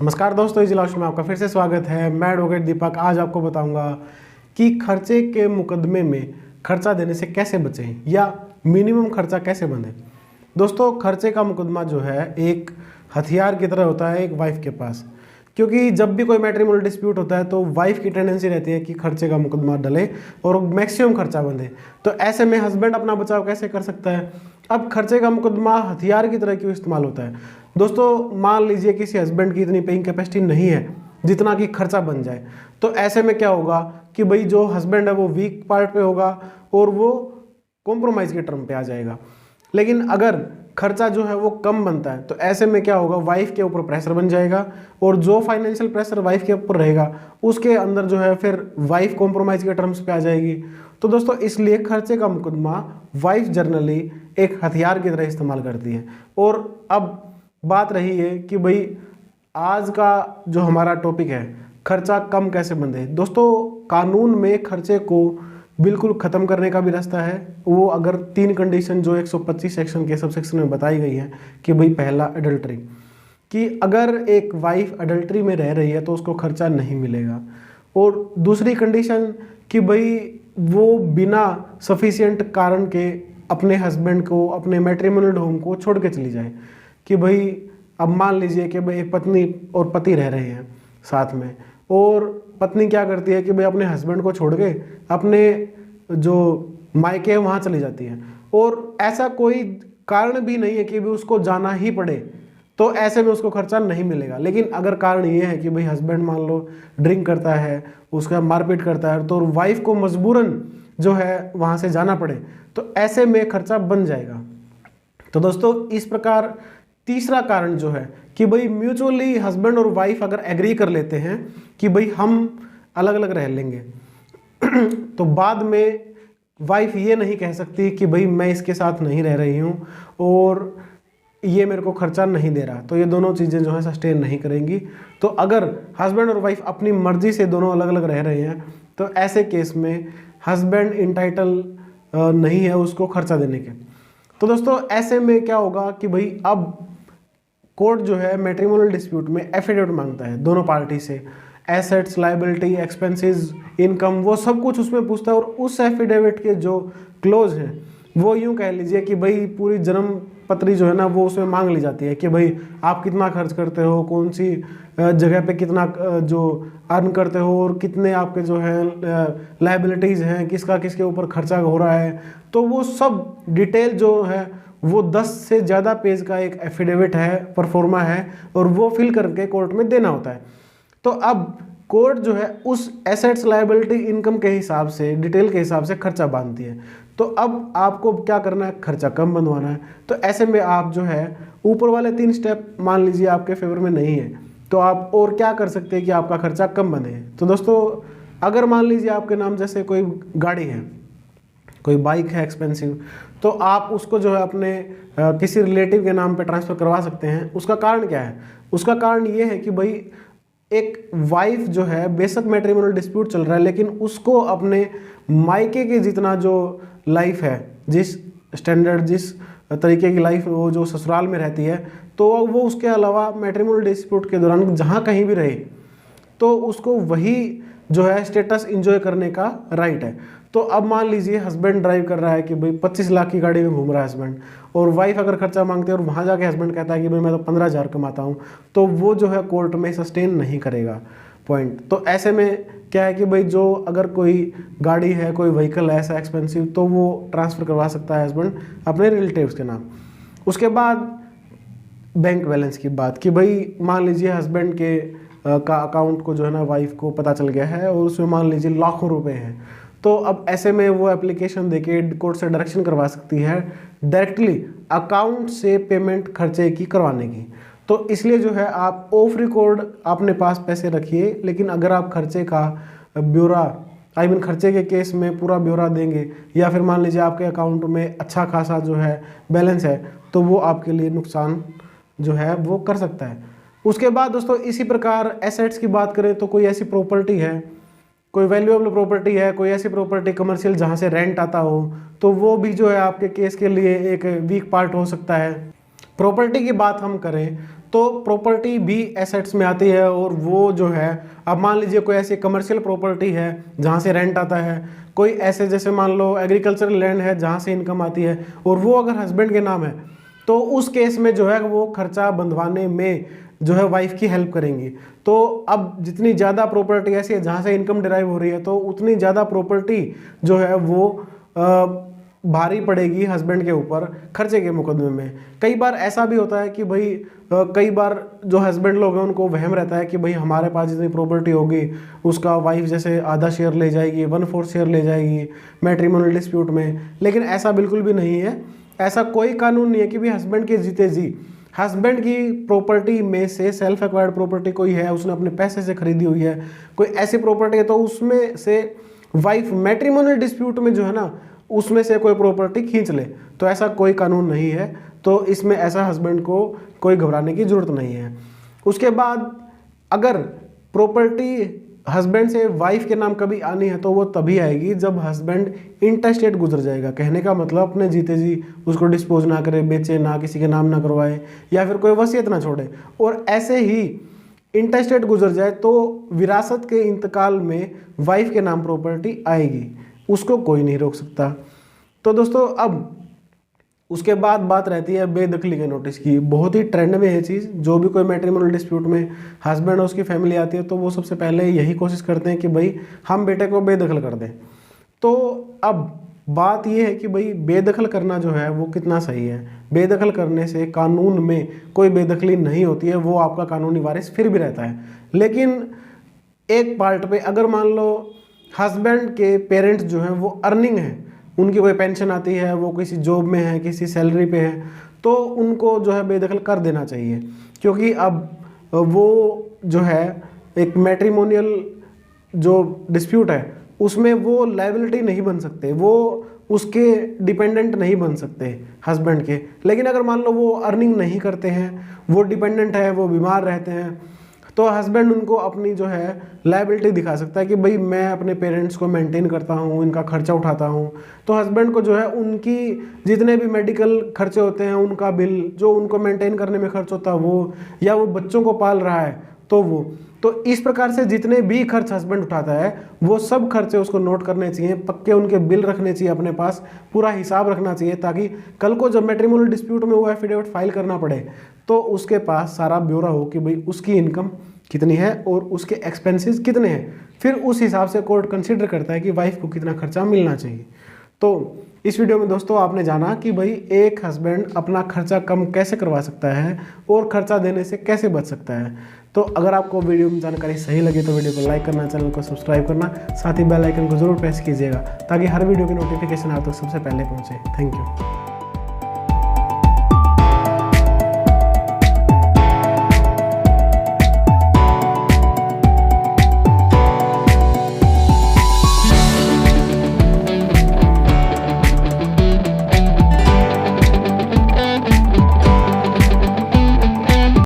नमस्कार दोस्तों, इस लास्ट में आपका फिर से स्वागत है। मैं एडवोकेट दीपक आज आपको बताऊंगा कि खर्चे के मुकदमे में खर्चा देने से कैसे बचें या मिनिमम खर्चा कैसे बंधें। दोस्तों, खर्चे का मुकदमा जो है एक हथियार की तरह होता है एक वाइफ के पास, क्योंकि जब भी कोई मैट्रिमोनियल डिस्प्यूट होता है तो वाइफ की टेंडेंसी रहती है कि खर्चे का मुकदमा डले और मैक्सिमम खर्चा बंधे। तो ऐसे में हस्बैंड अपना बचाव कैसे कर सकता है? अब खर्चे का मुकदमा हथियार की तरह क्यों इस्तेमाल होता है? दोस्तों, मान लीजिए किसी हस्बैंड की इतनी पेइंग कैपेसिटी नहीं है जितना कि खर्चा बन जाए, तो ऐसे में क्या होगा कि भाई जो हस्बैंड है वो वीक पार्ट पे होगा और वो कॉम्प्रोमाइज़ के टर्म पे आ जाएगा। लेकिन अगर खर्चा जो है वो कम बनता है तो ऐसे में क्या होगा, वाइफ के ऊपर प्रेशर बन जाएगा और जो फाइनेंशियल प्रेशर वाइफ के ऊपर रहेगा उसके अंदर जो है फिर वाइफ कॉम्प्रोमाइज़ के टर्म्स पे आ जाएगी। तो दोस्तों, इसलिए खर्चे का मुकदमा वाइफ जनरली एक हथियार की तरह इस्तेमाल करती है। और अब बात रही है कि भाई आज का जो हमारा टॉपिक है खर्चा कम कैसे बंधे। दोस्तों, कानून में खर्चे को बिल्कुल ख़त्म करने का भी रास्ता है। वो अगर 3 कंडीशन जो 125 सेक्शन के सब सेक्शन में बताई गई है कि भाई पहला अडल्ट्री, कि अगर एक वाइफ अडल्ट्री में रह रही है तो उसको खर्चा नहीं मिलेगा। और दूसरी कंडीशन कि भाई वो बिना सफिशिएंट कारण के अपने हस्बैंड को, अपने मैट्रिमोनियल होम को छोड़ के चली जाए। कि भाई अब मान लीजिए कि भाई एक पत्नी और पति रह रहे हैं साथ में, और पत्नी क्या करती है कि भाई अपने हस्बैंड को छोड़ के अपने जो मायके है वहाँ चली जाती है, और ऐसा कोई कारण भी नहीं है कि भाई उसको जाना ही पड़े, तो ऐसे में उसको खर्चा नहीं मिलेगा। लेकिन अगर कारण ये है कि भाई हस्बैंड मान लो ड्रिंक करता है, उसका मारपीट करता है, तो वाइफ को मजबूरन जो है वहाँ से जाना पड़े, तो ऐसे में खर्चा बन जाएगा। तो दोस्तों, इस प्रकार तीसरा कारण जो है कि भाई म्यूचुअली हस्बैंड और वाइफ अगर एग्री कर लेते हैं कि भाई हम अलग अलग रह लेंगे तो बाद में वाइफ ये नहीं कह सकती कि भाई मैं इसके साथ नहीं रह रही हूँ और ये मेरे को खर्चा नहीं दे रहा, तो ये दोनों चीज़ें जो है सस्टेन नहीं करेंगी। तो अगर हस्बैंड और वाइफ अपनी मर्जी से दोनों अलग अलग रह रहे हैं तो ऐसे केस में हस्बैंड इंटाइटल नहीं है उसको खर्चा देने के। तो दोस्तों, ऐसे में क्या होगा कि भाई अब कोर्ट जो है मैट्रिमोनियल डिस्प्यूट में एफिडेविट मांगता है दोनों पार्टी से, एसेट्स, लाइबिलिटी, एक्सपेंसेस, इनकम, वो सब कुछ उसमें पूछता है। और उस एफिडेविट के जो क्लोज हैं वो यूँ कह लीजिए कि भाई पूरी जन्म पत्री जो है ना वो उसमें मांग ली जाती है कि भाई आप कितना खर्च करते हो, कौन सी जगह पे कितना जो अर्न करते हो, और कितने आपके जो है लाइबिलिटीज़ हैं, किसका किसके ऊपर खर्चा हो रहा है। तो वो सब डिटेल जो है वो 10 से ज़्यादा पेज का एक एफिडेविट है, परफॉर्मा है, और वो फिल करके कोर्ट में देना होता है। तो अब कोर्ट जो है उस एसेट्स, लायबिलिटी, इनकम के हिसाब से, डिटेल के हिसाब से खर्चा बांधती है। तो अब आपको क्या करना है, खर्चा कम बंधवाना है। तो ऐसे में आप जो है ऊपर वाले 3 स्टेप मान लीजिए आपके फेवर में नहीं है, तो आप और क्या कर सकते हैं कि आपका खर्चा कम बंधे। तो दोस्तों, अगर मान लीजिए आपके नाम जैसे कोई गाड़ी है, कोई बाइक है एक्सपेंसिव, तो आप उसको जो है अपने किसी रिलेटिव के नाम पे ट्रांसफ़र करवा सकते हैं। उसका कारण क्या है? उसका कारण ये है कि भाई एक वाइफ जो है बेशक मैट्रिमोनियल डिस्प्यूट चल रहा है, लेकिन उसको अपने मायके के जितना जो लाइफ है, जिस स्टैंडर्ड, जिस तरीके की लाइफ वो जो ससुराल में रहती है, तो वो उसके अलावा मैट्रिमोनियल डिस्प्यूट के दौरान जहाँ कहीं भी रहे तो उसको वही जो है स्टेटस एंजॉय करने का राइट है। तो अब मान लीजिए हस्बैंड ड्राइव कर रहा है कि भाई 25 लाख की गाड़ी में घूम रहा है हस्बैंड, और वाइफ अगर खर्चा मांगते हैं और वहाँ जाके हस्बैंड कहता है कि भाई मैं तो 15,000 कमाता हूँ, तो वो जो है कोर्ट में सस्टेन नहीं करेगा पॉइंट। तो ऐसे में क्या है कि भाई जो अगर कोई गाड़ी है, कोई व्हीकल है ऐसा एक्सपेंसिव, तो वो ट्रांसफ़र करवा सकता है हस्बैंड अपने रिलेटिव्स के नाम। उसके बाद बैंक बैलेंस की बात, कि भाई मान लीजिए हस्बैंड के का अकाउंट को जो है ना वाइफ को पता चल गया है और उसमें मान लीजिए लाखों रुपए हैं, तो अब ऐसे में वो एप्लीकेशन देके कोर्ट से डायरेक्शन करवा सकती है डायरेक्टली अकाउंट से पेमेंट खर्चे की करवाने की। तो इसलिए जो है आप ऑफ रिकॉर्ड अपने पास पैसे रखिए, लेकिन अगर आप खर्चे का ब्यौरा, खर्चे के केस में पूरा ब्यौरा देंगे, या फिर मान लीजिए आपके अकाउंट में अच्छा खासा जो है बैलेंस है, तो वो आपके लिए नुकसान जो है वो कर सकता है। उसके बाद दोस्तों, इसी प्रकार एसेट्स की बात करें तो कोई ऐसी प्रॉपर्टी है, कोई वैल्यूएबल प्रॉपर्टी है, कोई ऐसी प्रॉपर्टी कमर्शियल जहाँ से रेंट आता हो, तो वो भी जो है आपके केस के लिए एक वीक पार्ट हो सकता है। प्रॉपर्टी की बात हम करें तो प्रॉपर्टी भी एसेट्स में आती है। और वो जो है, अब मान लीजिए कोई ऐसी कमर्शियल प्रॉपर्टी है जहाँ से रेंट आता है, कोई ऐसे जैसे मान लो एग्रीकल्चरल लैंड है जहाँ से इनकम आती है, और वो अगर हस्बैंड के नाम है तो उस केस में जो है वो खर्चा बंधवाने में जो है वाइफ की हेल्प करेंगी। तो अब जितनी ज़्यादा प्रॉपर्टी ऐसी है जहाँ से इनकम डिराइव हो रही है, तो उतनी ज़्यादा प्रॉपर्टी जो है वो भारी पड़ेगी हस्बैंड के ऊपर खर्चे के मुकदमे में। कई बार ऐसा भी होता है कि भाई कई बार जो हस्बैंड लोग हैं उनको वहम रहता है कि भाई हमारे पास जितनी प्रॉपर्टी होगी उसका वाइफ जैसे आधा शेयर ले जाएगी, 1/4 शेयर ले जाएगी मैट्रिमोनियल डिस्प्यूट में। लेकिन ऐसा बिल्कुल भी नहीं है। ऐसा कोई कानून नहीं है कि भाई हस्बैंड के जीते जी हस्बैंड की प्रॉपर्टी में से सेल्फ एक्वायर्ड प्रॉपर्टी कोई है, उसने अपने पैसे से खरीदी हुई है, कोई ऐसी प्रॉपर्टी है तो उसमें से वाइफ मैट्रिमोनियल डिस्प्यूट में जो है ना उसमें से कोई प्रॉपर्टी खींच ले। तो ऐसा कोई कानून नहीं है। तो इसमें ऐसा हस्बैंड को कोई घबराने की जरूरत नहीं है। उसके बाद अगर प्रॉपर्टी हस्बैंड से वाइफ के नाम कभी आनी है तो वो तभी आएगी जब हस्बैंड इंटेस्टेट गुजर जाएगा। कहने का मतलब अपने जीते जी उसको डिस्पोज ना करे, बेचे ना, किसी के नाम ना करवाए, या फिर कोई वसीयत ना छोड़े। और ऐसे ही इंटेस्टेट गुजर जाए तो विरासत के इंतकाल में वाइफ के नाम प्रॉपर्टी आएगी, उसको कोई नहीं रोक सकता। तो दोस्तों अब उसके बाद बात रहती है बेदखली के नोटिस की। बहुत ही ट्रेंड में है चीज़। जो भी कोई मैट्रिमोनियल डिस्प्यूट में हस्बैंड और उसकी फैमिली आती है तो वो सबसे पहले यही कोशिश करते हैं कि भाई हम बेटे को बेदखल कर दें। तो अब बात ये है कि भाई बेदखल करना जो है वो कितना सही है। बेदखल करने से कानून में कोई बेदखली नहीं होती है, वो आपका कानूनी वारिस फिर भी रहता है। लेकिन एक पार्ट पे अगर मान लो हस्बैंड के पेरेंट्स जो हैं वो अर्निंग है, उनकी कोई पेंशन आती है, वो किसी जॉब में है, किसी सैलरी पे है, तो उनको जो है बेदखल कर देना चाहिए। क्योंकि अब वो जो है एक मैट्रिमोनियल जो डिस्प्यूट है उसमें वो लायबिलिटी नहीं बन सकते, वो उसके डिपेंडेंट नहीं बन सकते हस्बैंड के। लेकिन अगर मान लो वो अर्निंग नहीं करते हैं, वो डिपेंडेंट है, वो बीमार रहते हैं, तो हस्बैंड उनको अपनी जो है लायबिलिटी दिखा सकता है कि भाई मैं अपने पेरेंट्स को मेंटेन करता हूँ, इनका खर्चा उठाता हूँ। तो हस्बैंड को जो है उनकी जितने भी मेडिकल खर्चे होते हैं, उनका बिल जो उनको मेंटेन करने में खर्च होता है वो, या वो बच्चों को पाल रहा है तो वो, तो इस प्रकार से जितने भी खर्च हस्बैंड उठाता है वो सब खर्चे उसको नोट करने चाहिए, पक्के उनके बिल रखने चाहिए अपने पास, पूरा हिसाब रखना चाहिए, ताकि कल को जब मैट्रिमोनियल डिस्प्यूट में वो एफिडेविट फाइल करना पड़े तो उसके पास सारा ब्यौरा हो कि भाई उसकी इनकम कितनी है और उसके एक्सपेंसेस कितने हैं। फिर उस हिसाब से कोर्ट कंसिडर करता है कि वाइफ को कितना खर्चा मिलना चाहिए। तो इस वीडियो में दोस्तों आपने जाना कि भाई एक हस्बैंड अपना खर्चा कम कैसे करवा सकता है और खर्चा देने से कैसे बच सकता है। तो अगर आपको वीडियो में जानकारी सही लगी तो वीडियो को लाइक करना, चैनल को सब्सक्राइब करना, साथ ही बेल आइकन को जरूर प्रेस कीजिएगा ताकि हर वीडियो की नोटिफिकेशन आप तक सबसे पहले पहुंचे। Thank you.